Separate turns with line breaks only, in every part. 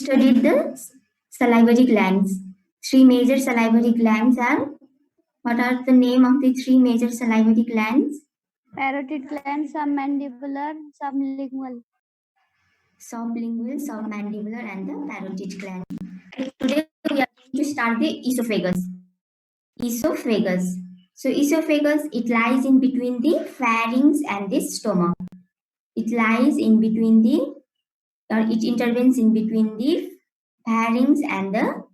studied the salivary glands. Three major salivary glands are, what are the name of the three major salivary glands?
Parotid gland, submandibular, sublingual.
Sublingual, submandibular, and the parotid gland. Today we are going to start the esophagus. Esophagus. So esophagus, it lies in between the pharynx and the stomach. It lies in between the, or it intervenes in between the pharynx and the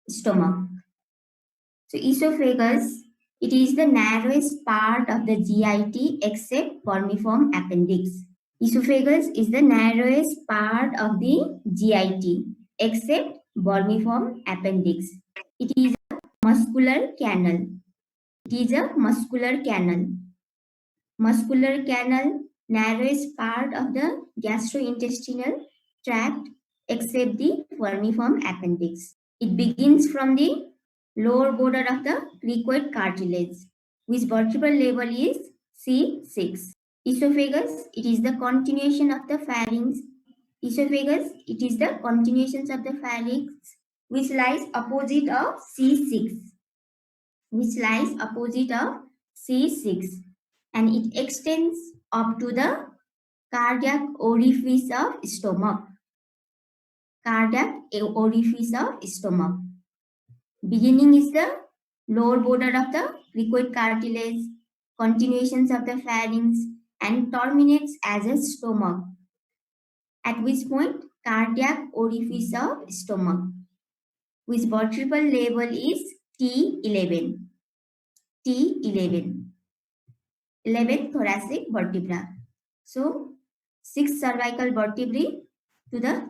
stomach. So esophagus, it is the narrowest part of the GIT except vermiform appendix. Esophagus is the narrowest part of the GIT except vermiform appendix. It is a muscular canal. It is a muscular canal. Muscular canal, narrowest part of the gastrointestinal tract except the vermiform appendix. It begins from the lower border of the cricoid cartilage, which vertebral level is C6. Esophagus, it is the continuation of the pharynx. Esophagus, it is the continuation of the pharynx, which lies opposite of C6. Which lies opposite of C6, and it extends up to the cardiac orifice of stomach. Cardiac orifice of stomach. Beginning is the lower border of the cricoid cartilage, continuations of the pharynx, and terminates as a stomach, at which point cardiac orifice of stomach, which vertebral level is T11. T11. 11th thoracic vertebra. So 6 cervical vertebrae to the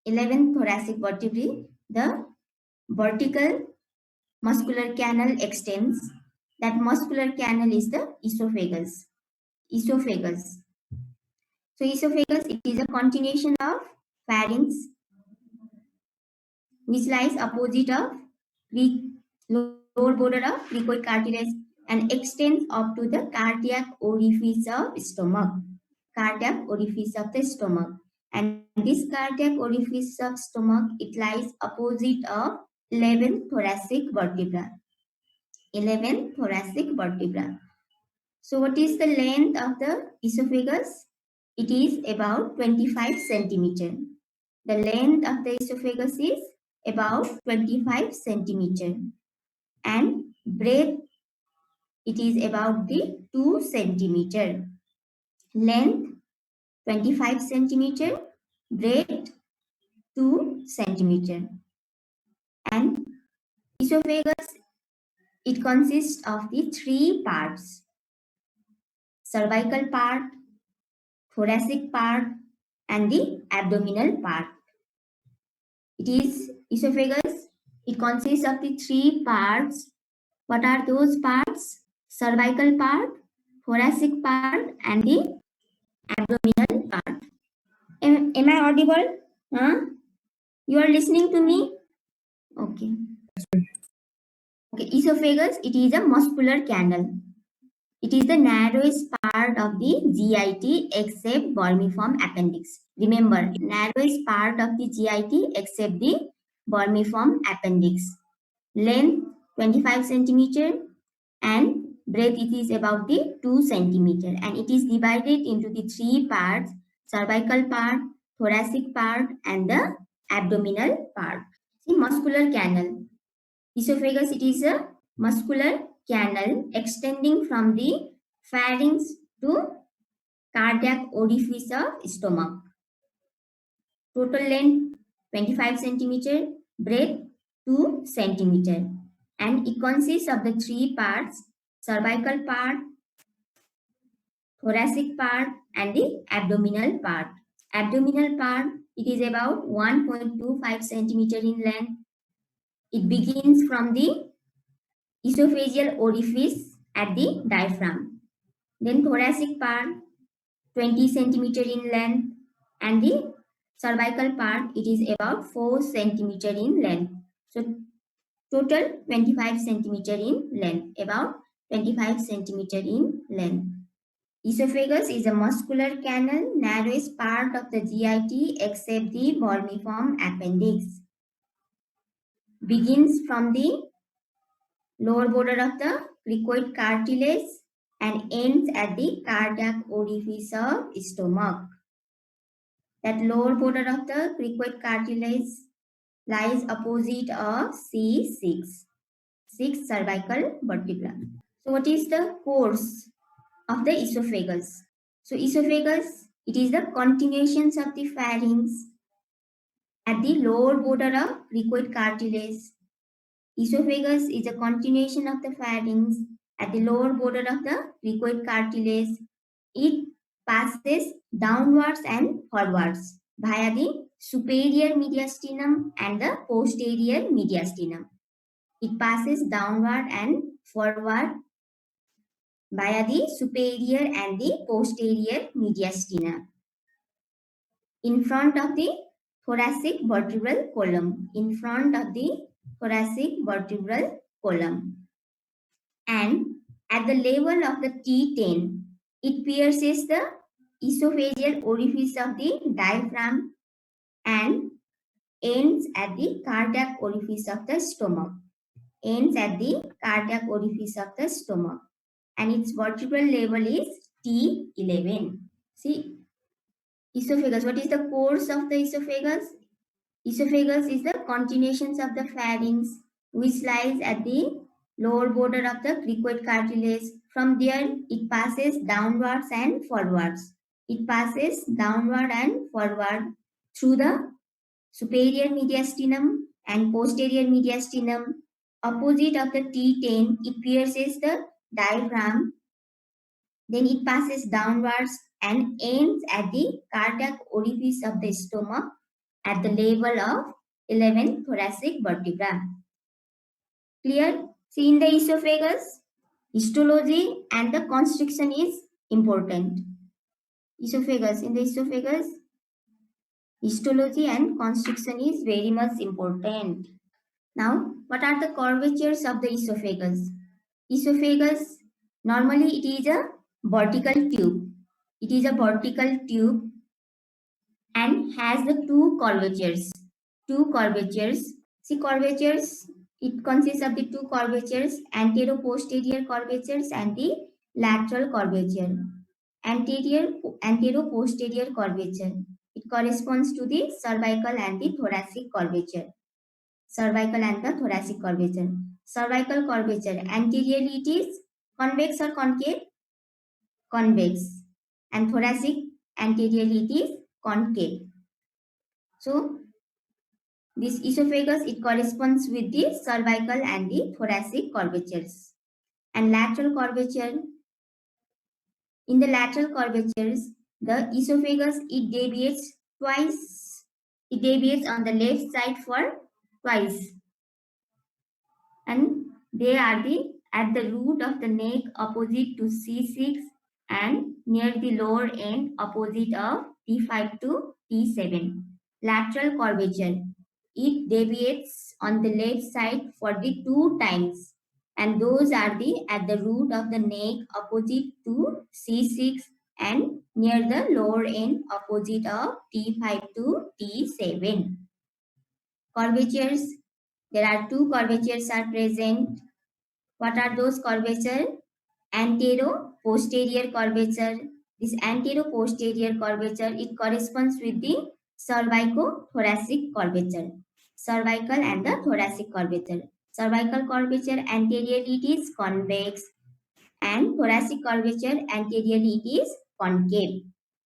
11th thoracic vertebrae, the vertical muscular canal extends. That muscular canal is the esophagus. Esophagus. So esophagus, it is a continuation of pharynx, which lies opposite of lower border of cricoid cartilage and extends up to the cardiac orifice of stomach. Cardiac orifice of the stomach. And this cardiac orifice of stomach, it lies opposite of 11th thoracic vertebra. 11th thoracic vertebra. So what is the length of the esophagus? It is about 25 centimeter. The length of the esophagus is about 25 centimeter. And breadth, it is about the 2 centimeter. Length 25 centimeter, breadth 2 centimeter. And esophagus, it consists of the 3 parts: cervical part, thoracic part, and the abdominal part. It is esophagus, it consists of the 3 parts. What are those parts? Cervical part, thoracic part, and the abdominal part. Am I audible? Huh? You are listening to me? Okay. Okay, esophagus, it is a muscular canal. It is the narrowest part of the GIT except vermiform appendix. Remember, narrowest part of the GIT except the vermiform appendix. Length 25 centimeter and breadth it is about the 2 centimeter, and it is divided into the 3 parts: cervical part, thoracic part, and the abdominal part. The muscular canal. Esophagus, it is a muscular canal extending from the pharynx to cardiac orifice of stomach. Total length 25 centimeter, breadth 2 centimeter, and it consists of the 3 parts: cervical part, thoracic part, and the abdominal part. Abdominal part, it is about 1.25 centimeter in length. It begins from the esophageal orifice at the diaphragm. Then thoracic part 20 centimeter in length, and the cervical part, it is about 4 centimeter in length. So total 25 centimeter in length, about 25 centimeter in length. Esophagus is a muscular canal, narrowest part of the GIT except the vermiform appendix. Begins from the lower border of the cricoid cartilage and ends at the cardiac orifice of stomach. That lower border of the cricoid cartilage lies opposite of C6, 6 cervical vertebra. So what is the course of the esophagus? So esophagus, it is the continuations of the pharynx at the lower border of cricoid cartilage. Esophagus is a continuation of the pharynx at the lower border of the cricoid cartilage. It passes downwards and forwards via the superior mediastinum and the posterior mediastinum. It passes downward and forward via the superior and the posterior mediastinum. In front of the thoracic vertebral column. In front of the thoracic vertebral column. And at the level of the T10, it pierces the esophageal orifice of the diaphragm and ends at the cardiac orifice of the stomach. Ends at the cardiac orifice of the stomach. And its vertebral level is T11. See, esophagus. What is the course of the esophagus? Esophagus is the continuations of the pharynx which lies at the lower border of the cricoid cartilage. From there, it passes downwards and forwards. It passes downward and forward through the superior mediastinum and posterior mediastinum. Opposite of the T10, it pierces the diaphragm. Then it passes downwards and ends at the cardiac orifice of the stomach at the level of 11 thoracic vertebra. Clear? See, in the esophagus, histology and the constriction is important. Esophagus, in the esophagus, histology and constriction is very much important. Now, what are the curvatures of the esophagus? Esophagus, normally it is a vertical tube. It is a vertical tube and has the two curvatures. Two curvatures. See, curvatures, it consists of the two curvatures, antero-posterior curvatures and the lateral curvature. Antero-posterior curvature. It corresponds to the cervical and the thoracic curvature. Cervical and the thoracic curvature. Cervical curvature, anteriorly it is convex or concave? Convex. And thoracic, anteriorly it is concave. So, this esophagus, it corresponds with the cervical and the thoracic curvatures. And lateral curvature, in the lateral curvatures, the esophagus, it deviates twice. It deviates on the left side for twice. And they are at the root of the neck opposite to C6 and near the lower end opposite of T5 to T7. Lateral curvature. It deviates on the left side for the 2 times, and those are at the root of the neck opposite to C6 and near the lower end opposite of T5 to T7. Curvatures. There are 2 curvatures are present. What are those curvatures? Antero-posterior curvature. This antero-posterior curvature, it corresponds with the cervico-thoracic curvature. Cervical and the thoracic curvature. Cervical curvature, anteriorly it is convex, and thoracic curvature, anteriorly it is concave.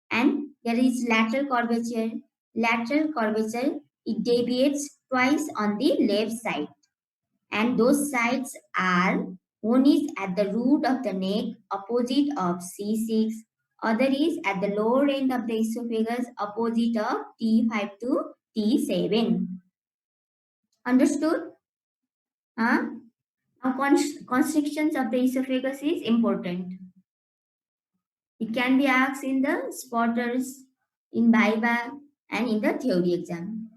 And there is lateral curvature. Lateral curvature, it deviates twice on the left side. And those sides are, one is at the root of the neck opposite of C6, other is at the lower end of the esophagus opposite of T5 to T7. Understood? Huh? Now constrictions of the esophagus is important. It can be asked in the spotters, in Viva and in the theory exam.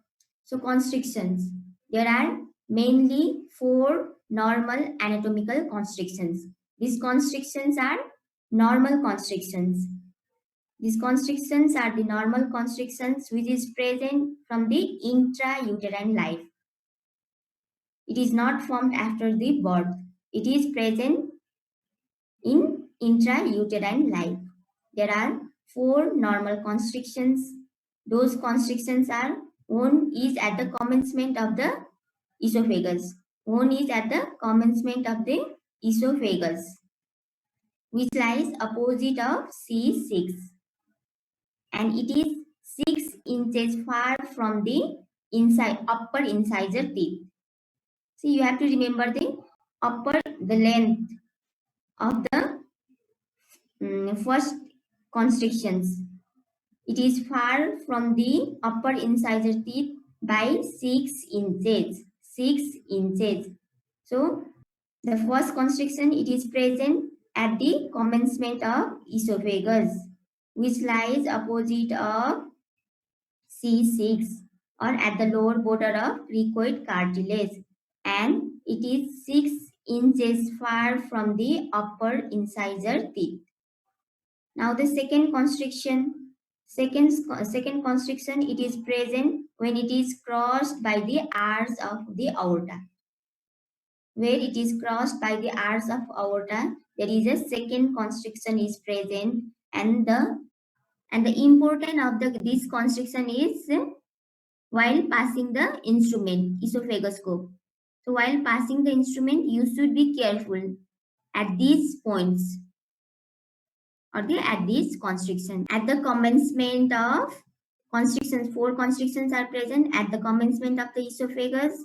So constrictions, there are mainly 4 normal anatomical constrictions. These constrictions are normal constrictions. These constrictions are the normal constrictions which is present from the intrauterine life. It is not formed after the birth. It is present in intrauterine life. There are 4 normal constrictions. Those constrictions are: one is at the commencement of the esophagus. One is at the commencement of the esophagus, which lies opposite of C6, and it is 6 inches far from the upper incisor teeth. See, you have to remember the length of the first constrictions. It is far from the upper incisor teeth by 6 inches. 6 inches. So, the first constriction, it is present at the commencement of esophagus, which lies opposite of C6 or at the lower border of cricoid cartilage, and it is 6 inches far from the upper incisor teeth. Now the second constriction, second constriction, it is present when it is crossed by the arch of the aorta. Where it is crossed by the arch of aorta, there is a second constriction is present, and the importance of this constriction is while passing the instrument, esophagoscope. So while passing the instrument, you should be careful at these points or at this constriction. At the commencement of constrictions, 4 constrictions are present at the commencement of the esophagus.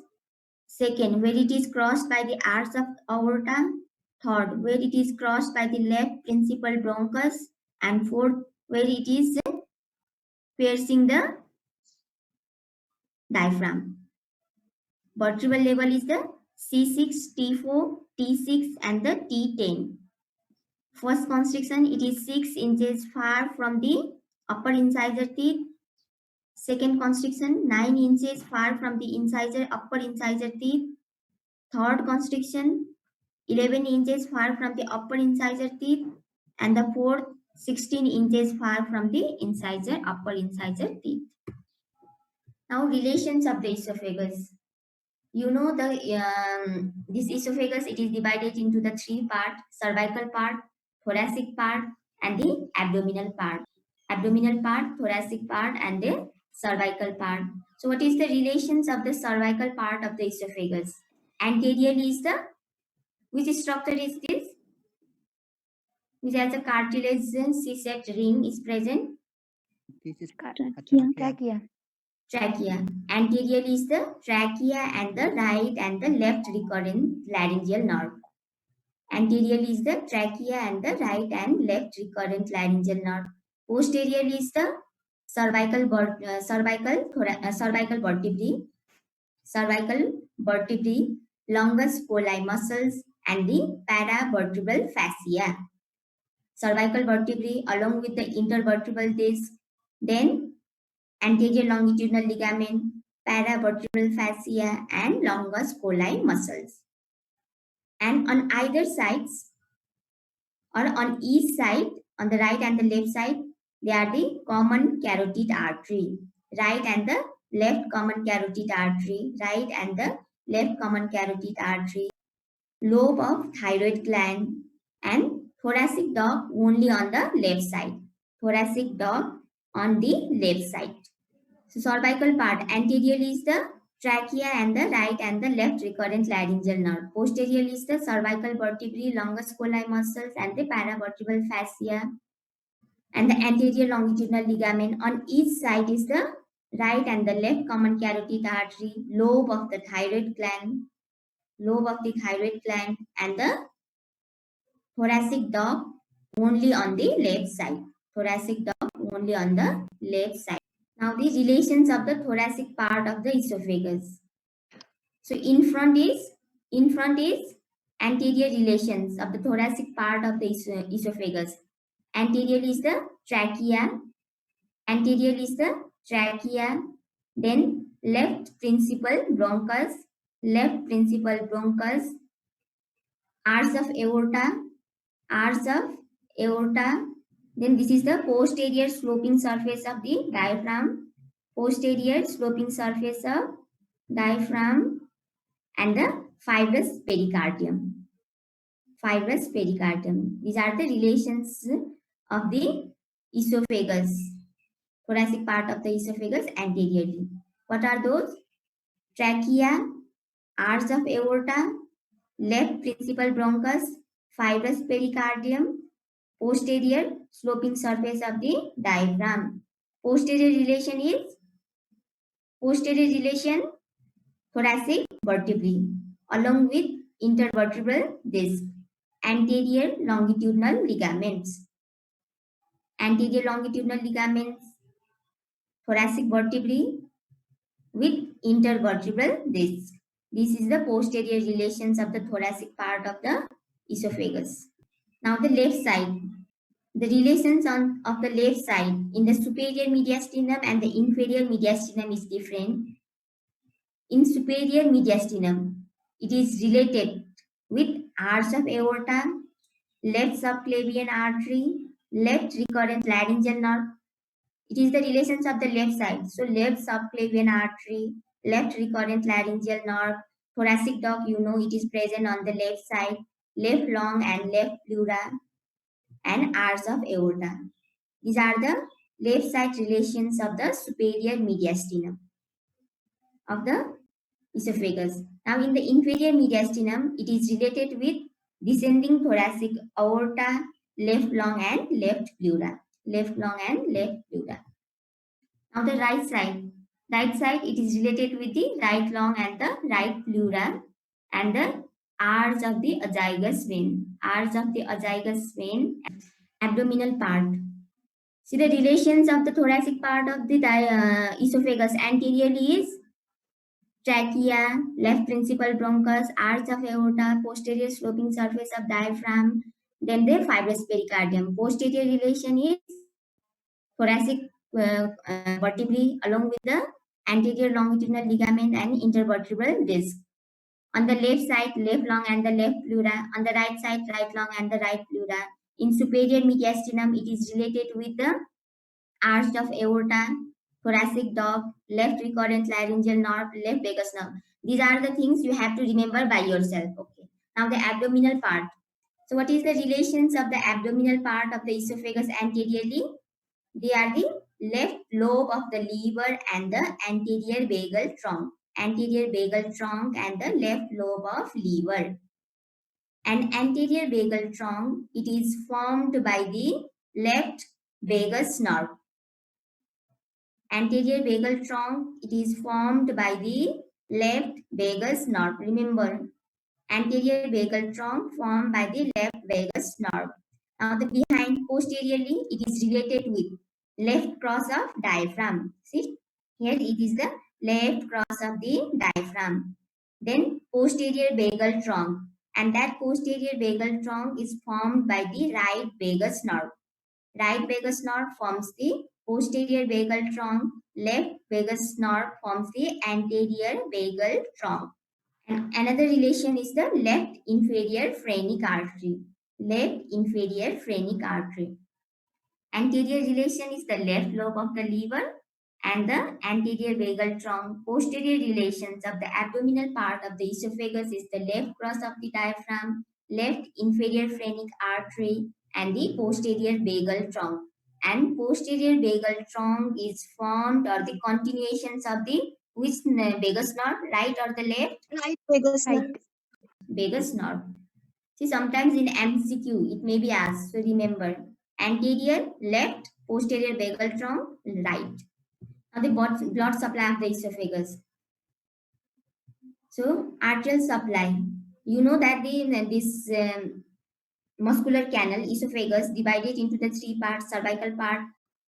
Second, where it is crossed by the arch of aorta. Third, where it is crossed by the left principal bronchus. And fourth, where it is piercing the diaphragm. Vertebral level is the C6, T4, T6 and the T10. First constriction, it is 6 inches far from the upper incisor teeth. Second constriction, 9 inches far from the upper incisor teeth. Third constriction, 11 inches far from the upper incisor teeth. And the fourth, 16 inches far from the upper incisor teeth. Now, relations of the esophagus. You know this esophagus, it is divided into the 3 parts: cervical part, thoracic part, and the abdominal part. Abdominal part, thoracic part, and the cervical part. So what is the relations of the cervical part of the esophagus? Anteriorly is which structure is this? Which has a cartilage C-set ring is present?
This is
Trachea.
Trachea. Anteriorly is the trachea and the right and the left recurrent laryngeal nerve. Anteriorly is the trachea and the right and left recurrent laryngeal nerve. Posteriorly is the cervical vertebrae, longus colli muscles, and the paravertebral fascia. Cervical vertebrae along with the intervertebral disc, then anterior longitudinal ligament, paravertebral fascia, and longus colli muscles. And on either sides, or on each side, on the right and the left side, they are the common carotid artery. Right and the left common carotid artery. Right and the left common carotid artery. Lobe of thyroid gland, and thoracic duct only on the left side. Thoracic duct on the left side. So cervical part, anteriorly is the trachea and the right and the left recurrent laryngeal nerve. Posteriorly is the cervical vertebrae, longus colli muscles, and the paravertebral fascia, and the anterior longitudinal ligament. On each side is the right and the left common carotid artery, lobe of the thyroid gland, and the thoracic duct only on the left side. Thoracic duct only on the left side. Now the relations of the thoracic part of the esophagus. So in front is anterior relations of the thoracic part of the esophagus. Anterior is the trachea. Then left principal bronchus, arch of aorta, arch of aorta. Then this is the posterior sloping surface of the diaphragm. Posterior sloping surface of diaphragm and the fibrous pericardium. Fibrous pericardium. These are the relations of the esophagus, thoracic part of the esophagus anteriorly. What are those? Trachea, arch of aorta, left principal bronchus, fibrous pericardium, posterior sloping surface of the diaphragm. Posterior relation thoracic vertebrae along with intervertebral disc. Anterior longitudinal ligaments. Anterior longitudinal ligaments, thoracic vertebrae with intervertebral disc. This is the posterior relations of the thoracic part of the esophagus. Now the left side. The relations of the left side in the superior mediastinum and the inferior mediastinum is different. In superior mediastinum, it is related with arch of aorta, left subclavian artery, left recurrent laryngeal nerve. It is the relations of the left side. So left subclavian artery, left recurrent laryngeal nerve, thoracic duct, you know it is present on the left side, left lung and left pleura, and arch of aorta. These are the left side relations of the superior mediastinum of the esophagus. Now in the inferior mediastinum, it is related with descending thoracic aorta, left lung and left pleura. Left lung and left pleura. Now the right side. Right side, it is related with the right lung and the right pleura and the arch of the azygous vein. Arch of the azygous vein, abdominal part. See the relations of the thoracic part of the esophagus anteriorly is trachea, left principal bronchus, arch of aorta, posterior sloping surface of diaphragm, then the fibrous pericardium. Posterior relation is thoracic vertebrae along with the anterior longitudinal ligament and intervertebral disc. On the left side, left lung and the left pleura. On the right side, right lung and the right pleura. In superior mediastinum, it is related with the arch of aorta, thoracic duct, left recurrent laryngeal nerve, left vagus nerve. These are the things you have to remember by yourself. Okay. Now the abdominal part. So what is the relations of the abdominal part of the esophagus anteriorly? They are the left lobe of the liver and the anterior vagal trunk. Anterior vagal trunk and the left lobe of liver. And anterior vagal trunk, it is formed by the left vagus nerve. Anterior vagal trunk, it is formed by the left vagus nerve. Remember, anterior vagal trunk formed by the left vagus nerve. Now the behind posteriorly, it is related with left cross of diaphragm. See, here it is the left cross of the diaphragm. Then posterior vagal trunk, and that posterior vagal trunk is formed by the right vagus nerve. Right vagus nerve forms the posterior vagal trunk. Left vagus nerve forms the anterior vagal trunk. And another relation is the left inferior phrenic artery. Left inferior phrenic artery. Anterior relation is the left lobe of the liver and the anterior vagal trunk. Posterior relations of the abdominal part of the esophagus is the left cross of the diaphragm, left inferior phrenic artery, and the posterior vagal trunk. And posterior vagal trunk is formed or the continuations of the which vagus nerve, right or the left?
Right, vagus nerve.
Right.
Vagus nerve. See, sometimes in MCQ it may be asked, so remember anterior left, posterior vagal trunk right. Now the blood supply of the esophagus. So arterial supply. You know that this muscular canal esophagus divided into the three parts: cervical part,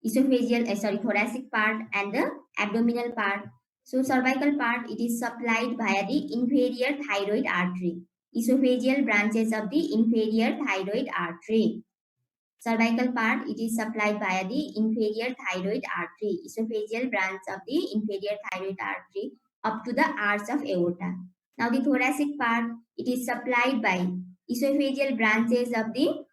thoracic part, and the abdominal part. So cervical part, it is supplied via the inferior thyroid artery. Esophageal branches of the inferior thyroid artery. Cervical part, it is supplied via the inferior thyroid artery. Esophageal branch of the inferior thyroid artery up to the arch of aorta. Now the thoracic part, it is supplied by esophageal branches of the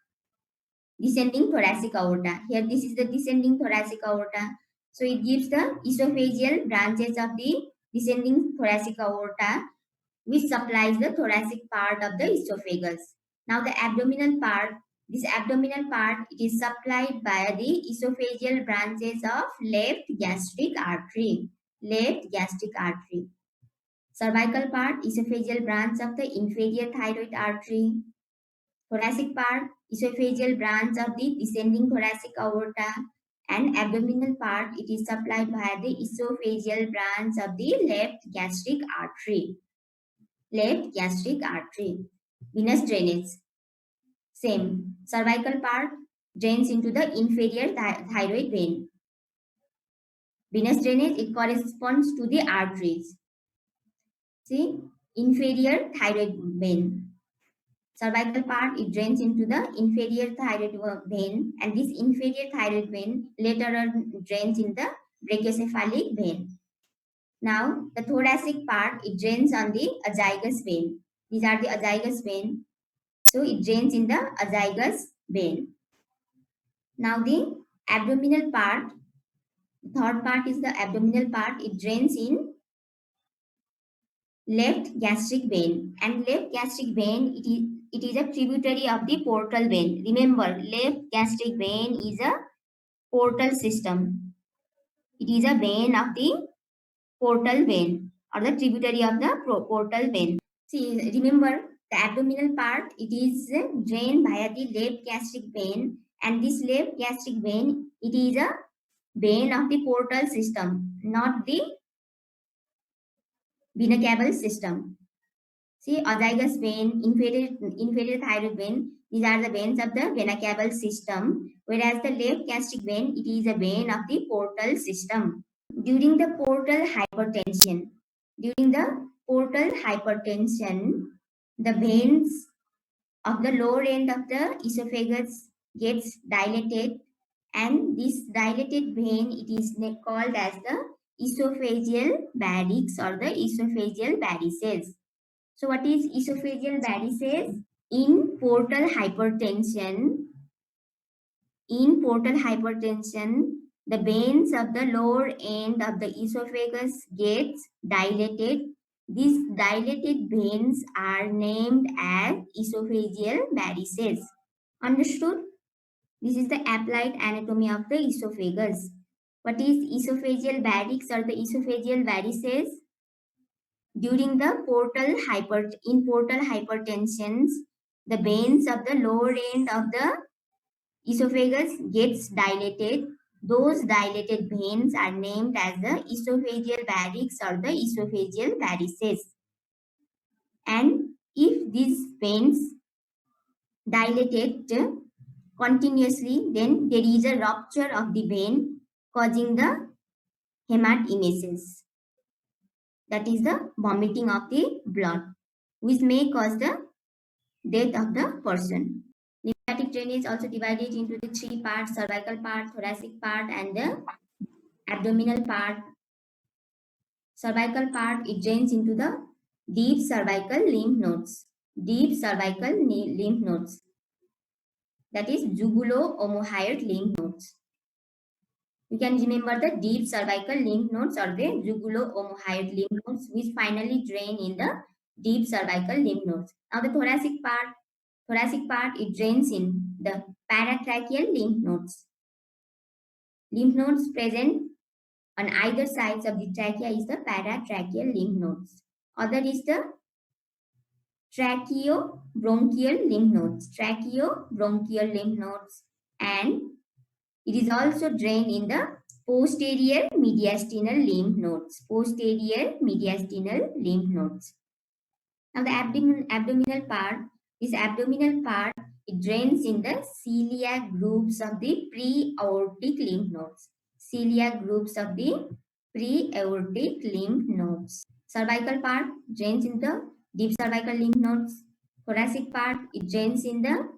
descending thoracic aorta. Here this is the descending thoracic aorta. So it gives the esophageal branches of the descending thoracic aorta, which supplies the thoracic part of the esophagus. Now the abdominal part, this abdominal part, it is supplied by the esophageal branches of left gastric artery. Left gastric artery. Cervical part, esophageal branch of the inferior thyroid artery. Thoracic part, esophageal branch of the descending thoracic aorta. And abdominal part, it is supplied by the esophageal branch of the left gastric artery. Left gastric artery. Venous drainage. Same. Cervical part drains into the inferior thyroid vein. Venous drainage, it corresponds to the arteries. See, inferior thyroid vein. Cervical part, it drains into the inferior thyroid vein, and this inferior thyroid vein later on drains in the brachiocephalic vein. Now, the thoracic part, it drains on the azygous vein. These are the azygous vein. So, it drains in the azygous vein. Now, the abdominal part, the third part is the abdominal part. It drains in left gastric vein, and left gastric vein, it is a tributary of the portal vein. Remember, left gastric vein is a portal system. It is a vein of the portal vein, or the tributary of the portal vein. See, remember, the abdominal part, it is drained via the left gastric vein, and this left gastric vein, it is a vein of the portal system, not the vena cava system. See, azygous vein, inferior thyroid vein, these are the veins of the vena cava system, whereas the left gastric vein, it is a vein of the portal system. During the portal hypertension, the veins of the lower end of the esophagus gets dilated, and this dilated vein, it is called as the esophageal varix or the esophageal varices. So what is esophageal varices? In portal hypertension, the veins of the lower end of the esophagus gets dilated. These dilated veins are named as esophageal varices. Understood? This is the applied anatomy of the esophagus. What is esophageal varix or the esophageal varices? During the portal hypertensions, the veins of the lower end of the esophagus gets dilated. Those dilated veins are named as the esophageal varix or the esophageal varices. And if these veins dilated continuously, then there is a rupture of the vein causing the hematemesis. That is the vomiting of the blood, which may cause the death of the person. Lymphatic drainage also divided into the three parts: cervical part, thoracic part, and the abdominal part. Cervical part, it drains into the deep cervical lymph nodes. Deep cervical lymph nodes. That is jugulo-omohyoid lymph nodes. You can remember the deep cervical lymph nodes or the jugulo-omohyoid lymph nodes, which finally drain in the deep cervical lymph nodes. Now the thoracic part, it drains in the paratracheal lymph nodes. Lymph nodes present on either sides of the trachea is the paratracheal lymph nodes. Other is the tracheobronchial lymph nodes. And it is also drained in the posterior mediastinal lymph nodes. Now the abdominal part, it drains in the celiac groups of the pre-aortic lymph nodes. Cervical part drains in the deep cervical lymph nodes. Thoracic part, it drains in the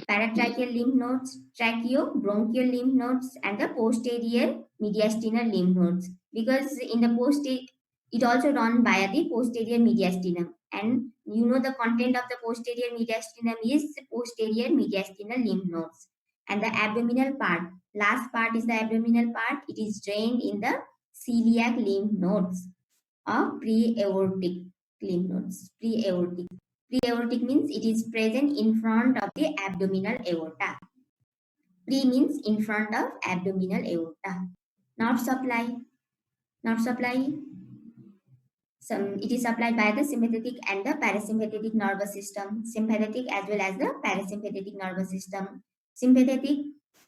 paratracheal lymph nodes, tracheobronchial lymph nodes, and the posterior mediastinal lymph nodes. Because in the it also run via the posterior mediastinum, and you know the content of the posterior mediastinum is posterior mediastinal lymph nodes. and the abdominal part. Last part is the abdominal part. It is drained in the celiac lymph nodes or pre-aortic lymph nodes. Pre-aortic. Pre-aortic means it is present in front of the abdominal aorta. Pre means in front of abdominal aorta. Not supply. Not supply. It is supplied by the sympathetic and the parasympathetic nervous system. Sympathetic as well as the parasympathetic nervous system. Sympathetic,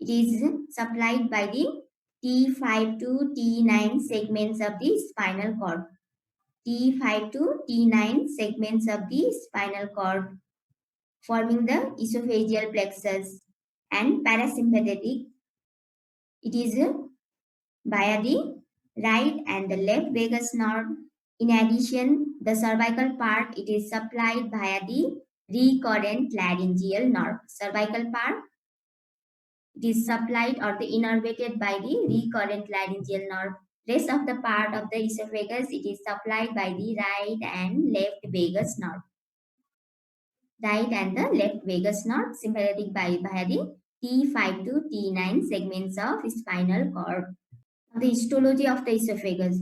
it is supplied by the T5 to T9 segments of the spinal cord. T5 to T9 segments of the spinal cord forming the esophageal plexus. And parasympathetic, it is via the right and the left vagus nerve. In addition, the cervical part, it is supplied via the recurrent laryngeal nerve. Cervical part, it is supplied or the innervated by the recurrent laryngeal nerve. Rest of the part of the esophagus, it is supplied by the right and left vagus nerve. Right and the left vagus nerve, sympathetic by via the T5 to T9 segments of spinal cord. The histology of the esophagus.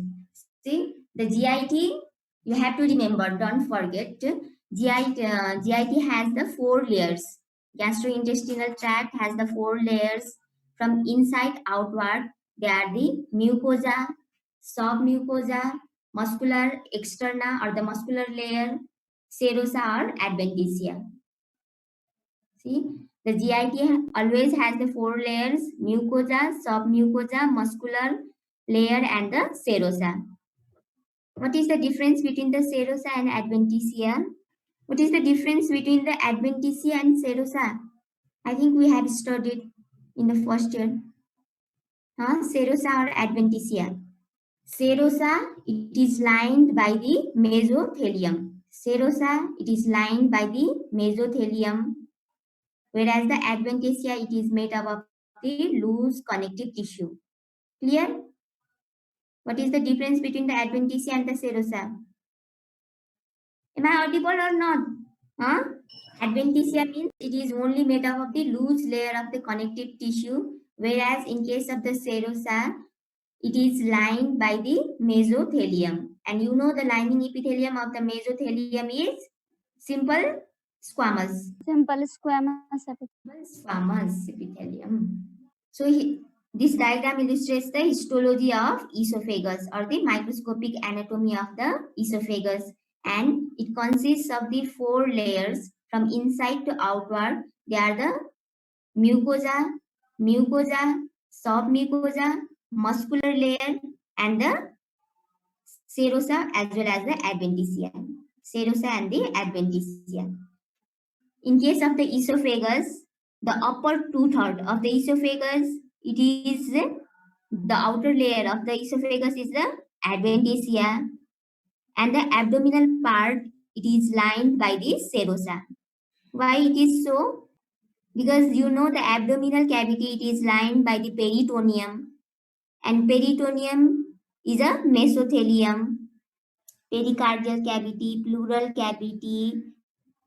See, the GIT, you have to remember, don't forget. GIT has the 4 layers. Gastrointestinal tract has the 4 layers. From inside outward, they are the mucosa, submucosa, muscular externa or the muscular layer, serosa or adventitia. See, the GIT always has the 4 layers: mucosa, submucosa, muscular layer, and the serosa. What is the difference between the serosa and adventitia? What is the difference between the adventitia and serosa? I think we have studied in the first year. Serosa or adventitia? Serosa, it is lined by the mesothelium. Serosa, it is lined by the mesothelium, whereas the adventitia, it is made up of the loose connective tissue. Clear? What is the difference between the adventitia and the serosa? Am I audible or not? Adventitia means it is only made up of the loose layer of the connective tissue, whereas in case of the serosa, it is lined by the mesothelium. And you know the lining epithelium of the mesothelium is simple squamous.
Simple squamous
Squamous epithelium. So this diagram illustrates the histology of esophagus or the microscopic anatomy of the esophagus, and it consists of the 4 layers from inside to outward. They are the mucosa, submucosa, muscular layer, and the serosa as well as the adventitia. Serosa and the adventitia. In case of the esophagus, the upper 2/3 of the esophagus, it is the outer layer of the esophagus is the adventitia, and the abdominal part, it is lined by the serosa. Why it is so? Because you know the abdominal cavity, it is lined by the peritoneum, and peritoneum is a mesothelium. Pericardial cavity, pleural cavity,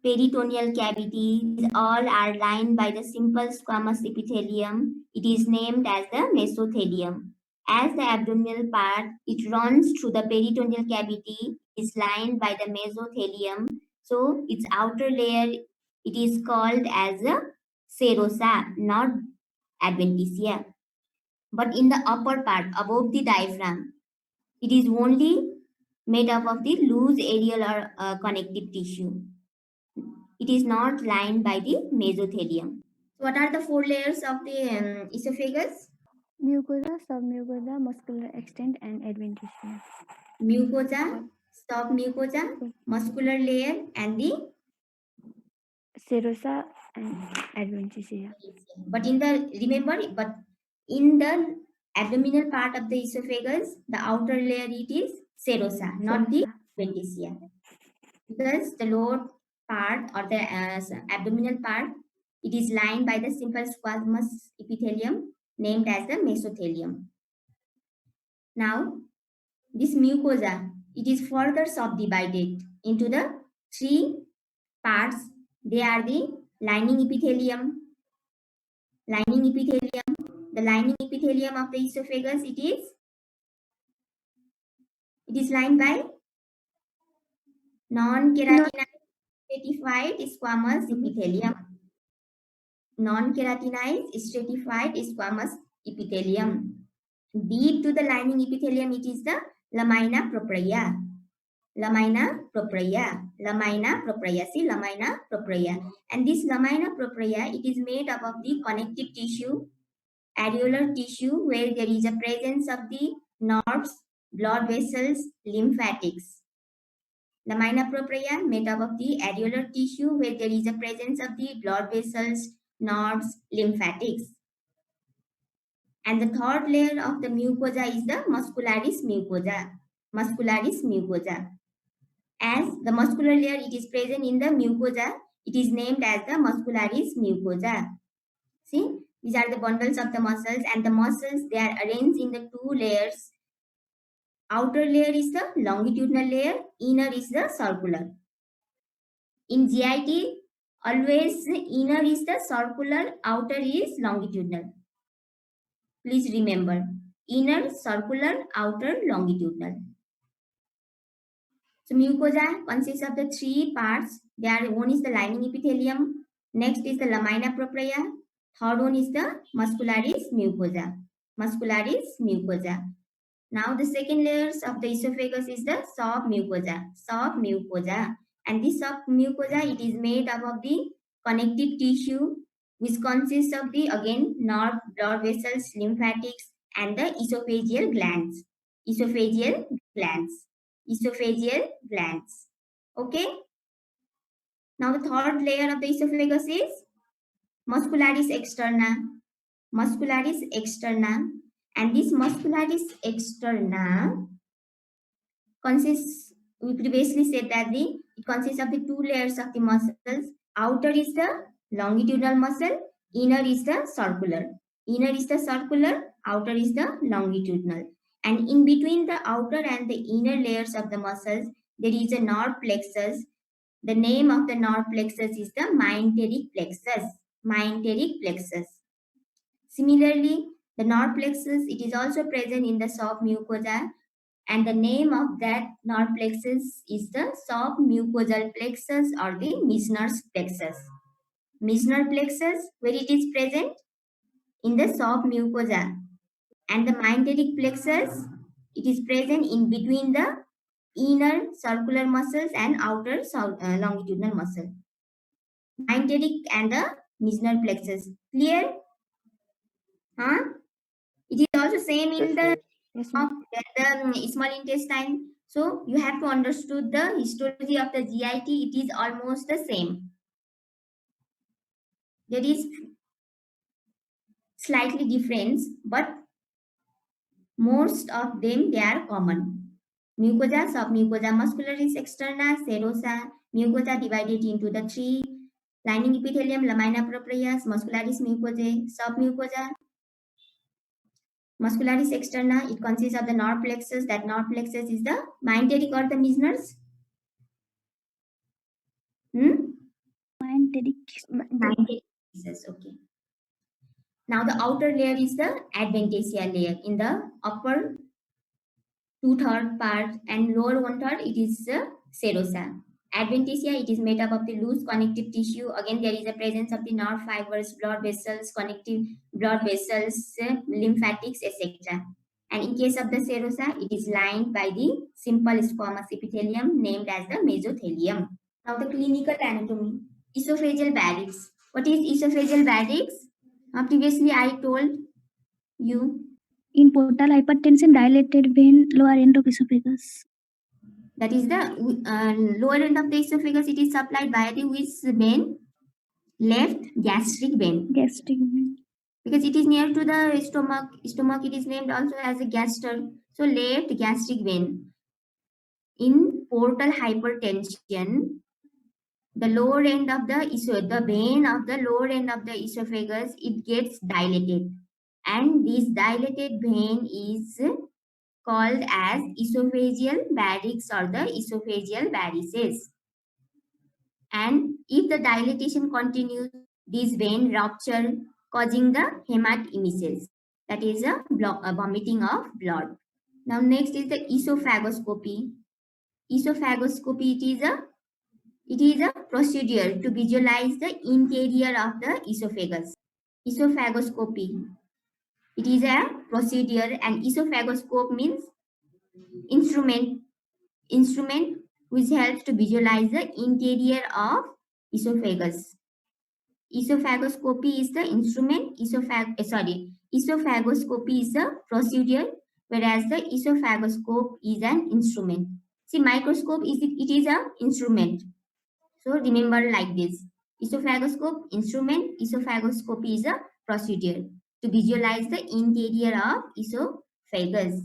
peritoneal cavities all are lined by the simple squamous epithelium. It is named as the mesothelium. As the abdominal part, it runs through the peritoneal cavity, is lined by the mesothelium. So its outer layer, it is called as a serosa, not adventitia. But in the upper part, above the diaphragm, it is only made up of the loose areolar connective tissue. It is not lined by the mesothelium. What are the 4 layers of the esophagus?
mucosa, submucosa, muscular extent, and adventitia.
Mucosa, submucosa, muscular layer, and the
Serosa and adventitia.
but in the abdominal part of the esophagus, the outer layer it is serosa, not the adventitia. Because the lower part or the abdominal part, it is lined by the simple squamous epithelium named as the mesothelium. Now, this mucosa, it is further subdivided into the 3 parts. They are the lining epithelium, Lining epithelium. The lining epithelium of the esophagus, it is lined by non-keratinized stratified squamous epithelium. Non-keratinized stratified squamous epithelium. Deep to the lining epithelium, it is the lamina propria. Lamina propria. Lamina propria. See, lamina propria. And this lamina propria, it is made up of the connective tissue, areolar tissue, where there is a presence of the nerves, blood vessels, lymphatics. Lamina propria made up of the areolar tissue, where there is a presence of the blood vessels, nerves, lymphatics. And the third layer of the mucosa is the muscularis mucosa. Muscularis mucosa. As the muscular layer, it is present in the mucosa, it is named as the muscularis mucosa. See, these are the bundles of the muscles, and the muscles, they are arranged in the two layers. Outer layer is the longitudinal layer, inner is the circular. In GIT, always inner is the circular, outer is longitudinal. Please remember, inner circular, outer longitudinal. So mucosa consists of the three parts. One is the lining epithelium, next is the lamina propria, third one is the muscularis mucosa. Muscularis mucosa. Now the second layers of the esophagus is the soft mucosa. Soft mucosa. And this soft mucosa, it is made up of the connective tissue, which consists of the, again, nerve, blood vessels, lymphatics, and the esophageal glands. Esophageal glands. Esophageal glands. Okay. Now the third layer of the esophagus is muscularis externa. Muscularis externa. And this muscularis externa consists, we previously said that it consists of the two layers of the muscles. Outer is the longitudinal muscle, inner is the circular. Inner is the circular, outer is the longitudinal. And in between the outer and the inner layers of the muscles, there is a nerve plexus. The name of the nerve plexus is the myenteric plexus. Myenteric plexus. Similarly, the nerve plexus, it is also present in the soft mucosa, and the name of that nerve plexus is the soft mucosal plexus or the Meissner's plexus. Meissner plexus, where it is present in the soft mucosa, and the myenteric plexus, it is present in between the inner circular muscles and outer longitudinal muscle. Myenteric and the Meissner plexus. Clear? Huh? It is also same in the small intestine. So you have to understood the histology of the GIT. It is almost the same. There is slightly difference, but most of them, they are common. Mucosa, submucosa, muscularis externa, serosa. Mucosa divided into the three: lining epithelium, lamina propria, muscularis mucosae, submucosa. Muscularis externa, it consists of the nerve plexus. That nerve plexus is the myenteric or the Meissner's.
Myenteric.
Myenteric plexus. Okay. Now the outer layer is the adventitia layer. In the upper 2/3 part and lower 1/3, it is the serosa. Adventitia, it is made up of the loose connective tissue. Again, there is a presence of the nerve fibers, blood vessels, connective blood vessels, lymphatics, etc. And in case of the serosa, it is lined by the simple squamous epithelium named as the mesothelium. Now the clinical anatomy. Esophageal barrix. What is esophageal barrix? Previously I told you.
In portal hypertension, dilated vein, lower end of esophagus.
That is the lower end of the esophagus. It is supplied by the which vein? Left gastric vein.
Gastric vein.
Because it is near to the stomach. Stomach, it is named also as a gaster. So left gastric vein. In portal hypertension, the lower end of the vein of the lower end of the esophagus, it gets dilated, and this dilated vein is called as esophageal barrix or the esophageal varices. And if the dilatation continues, this vein rupture, causing the hematemesis, that is a vomiting of blood. Now next is the esophagoscopy. Esophagoscopy, it is a procedure to visualize the interior of the esophagus. Esophagoscopy, it is a procedure, and esophagoscope means instrument which helps to visualize the interior of esophagus. Esophagoscopy is the instrument, esophagoscopy is the procedure, whereas the esophagoscope is an instrument. See, microscope it is a instrument. So remember like this: esophagoscope instrument, esophagoscopy is a procedure to visualize the interior of esophagus.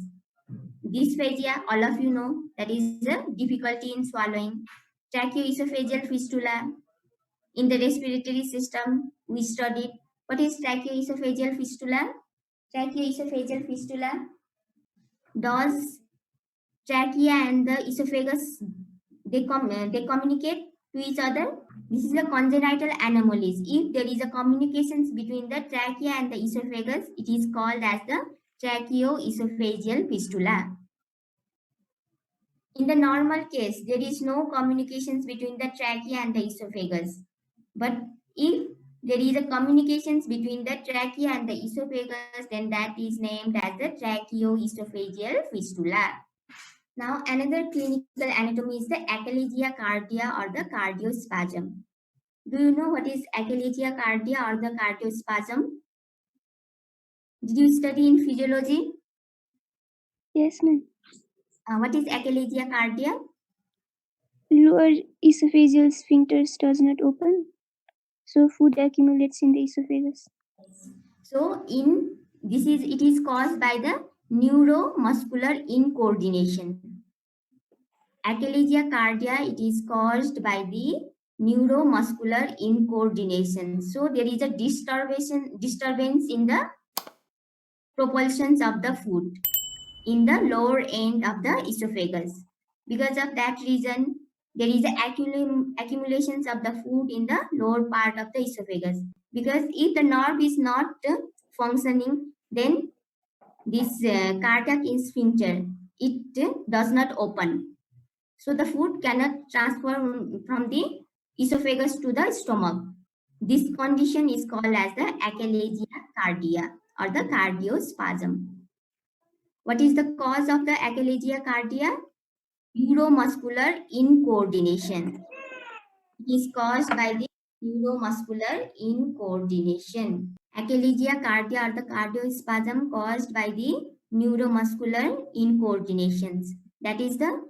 Dysphagia, all of you know, that is a difficulty in swallowing. Tracheoesophageal fistula. In the respiratory system, we studied what is tracheoesophageal fistula. Tracheoesophageal fistula. Does trachea and the esophagus they communicate to each other? This is a congenital anomalies. If there is a communications between the trachea and the esophagus, it is called as the tracheoesophageal fistula. In the normal case, there is no communications between the trachea and the esophagus. But if there is a communications between the trachea and the esophagus, then that is named as the tracheoesophageal fistula. Now, another clinical anatomy is the achalasia cardia or the cardiospasm. Do you know what is achalasia cardia or the cardiospasm? Did you study in physiology?
Yes, ma'am.
What is achalasia cardia?
Lower esophageal sphincters does not open, so food accumulates in the esophagus.
So it is caused by the neuromuscular incoordination. Achalasia cardia, it is caused by the neuromuscular incoordination. So there is a disturbance in the propulsions of the food in the lower end of the esophagus. Because of that reason, there is accumulations of the food in the lower part of the esophagus. Because if the nerve is not functioning, then this cardiac sphincter, it does not open. So the food cannot transfer from the esophagus to the stomach. This condition is called as the achalasia cardia or the cardiospasm. What is the cause of the achalasia cardia? Neuromuscular incoordination. It is caused by the neuromuscular incoordination. Achalasia cardia or the cardiospasm caused by the neuromuscular incoordinations. That is the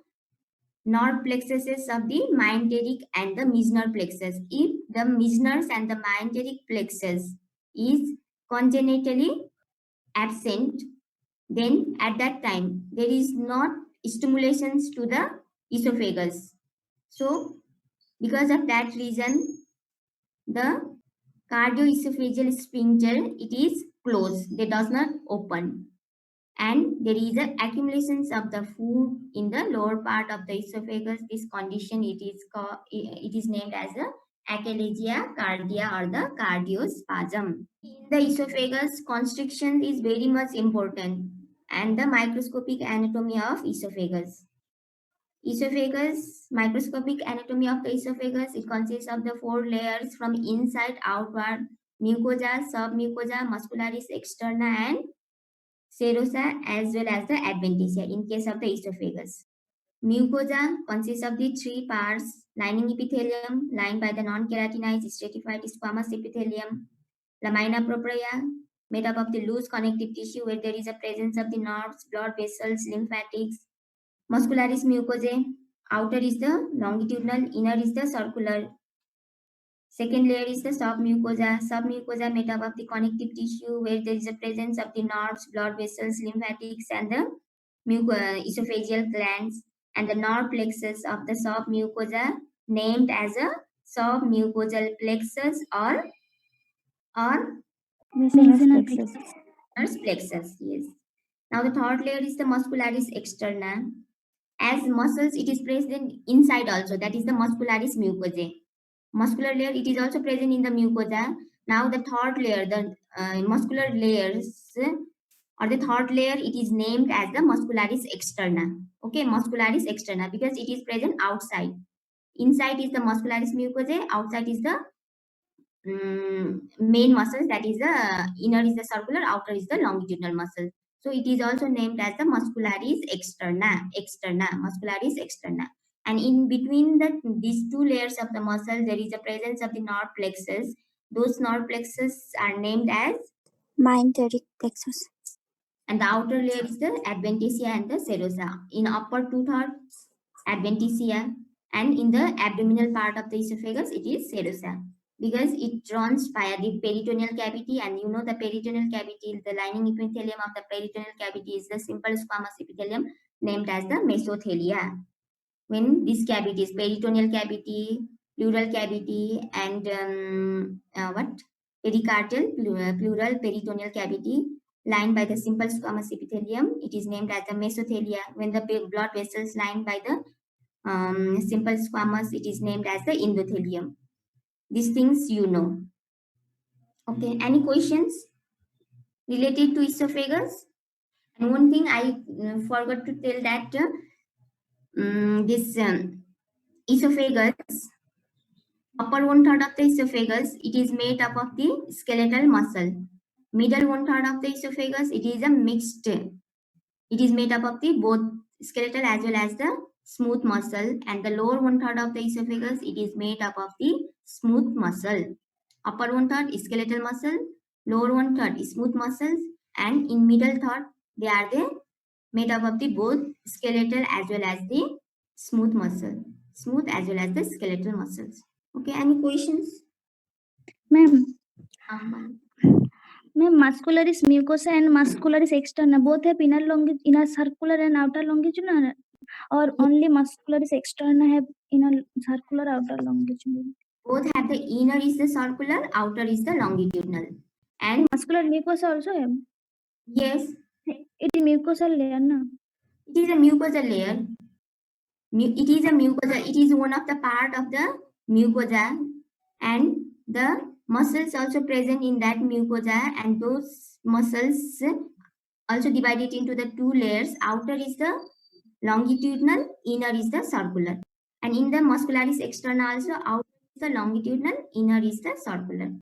nerve plexuses of the myenteric and the Meissner plexus. If the Meissner's and the myenteric plexus is congenitally absent, then at that time there is not stimulations to the esophagus. So because of that reason, the cardioesophageal sphincter, it is closed, they does not open, and there is a accumulations of the food in the lower part of the esophagus. This condition, it is named as the achalasia cardia or the cardiospasm. In the esophagus, constriction is very much important, and the microscopic anatomy of esophagus. Esophagus, microscopic anatomy of the esophagus, it consists of the 4 layers from inside outward: mucosa, submucosa, muscularis externa, and serosa, as well as the adventitia in case of the esophagus. Mucosa consists of the 3 parts: lining epithelium, lined by the non-keratinized stratified squamous epithelium; lamina propria, made up of the loose connective tissue where there is a presence of the nerves, blood vessels, lymphatics; muscularis mucosae, outer is the longitudinal, inner is the circular. Second layer is the submucosa. Submucosa made up of the connective tissue where there is a presence of the nerves, blood vessels, lymphatics, and the esophageal glands. And the nerve plexus of the submucosa named as a submucosal plexus or
Meissner plexus.
plexus. Yes. Now the third layer is the muscularis externa. As muscles, it is present inside also. That is the muscularis mucosae. Muscular layer, it is also present in the mucosa, Now the third layer, the muscular layers, or the third layer, it is named as the muscularis externa. Okay, muscularis externa, because it is present outside. Inside is the muscularis mucosae, outside is the main muscles, that is the inner is the circular, outer is the longitudinal muscle. So it is also named as the muscularis externa, muscularis externa. And in between these two layers of the muscle, there is a presence of the nerve plexus. Those nerve plexus are named as,
Myenteric plexus.
and the outer layer is the adventitia and the serosa. In upper two-thirds, adventitia, and in the abdominal part of the esophagus, it is serosa, because it runs via the peritoneal cavity, and you know the peritoneal cavity, the lining epithelium of the peritoneal cavity is the simple squamous epithelium named as the mesothelia. When these cavities, peritoneal cavity, pleural cavity, and pericardial, pleural peritoneal cavity lined by the simple squamous epithelium, it is named as the mesothelia. When the blood vessels lined by the simple squamous, it is named as the endothelium. These things you know. Okay, any questions related to esophagus? And one thing I forgot to tell that this esophagus, upper one third of the esophagus, it is made up of the skeletal muscle. Middle one third of the esophagus, it is a mixed. It is made up of the both skeletal as well as the smooth muscle, and the lower one third of the esophagus, it is made up of the smooth muscle. Upper one third is skeletal muscle, lower one third is smooth muscles, and in middle third, they are made up of the both skeletal as well as the smooth muscle, smooth as well as the skeletal muscles. Okay, any questions?
Ma'am,
Um,
ma'am, muscularis mucosa and muscularis externa both have inner circular and outer longitudinal, or only muscularis externa have inner circular, outer longitudinal?
both have the inner is the circular, outer is the longitudinal. And
Muscular mucosa also have.
yes,
It is mucosal layer, na?
it is a mucosal layer. It is a mucosa. It is one of the part of the mucosa, and the muscles also present in that mucosa, and those muscles also divided into the two layers. Outer is the longitudinal, inner is the circular. And in the muscularis externa also, outer is the longitudinal, inner is the circular.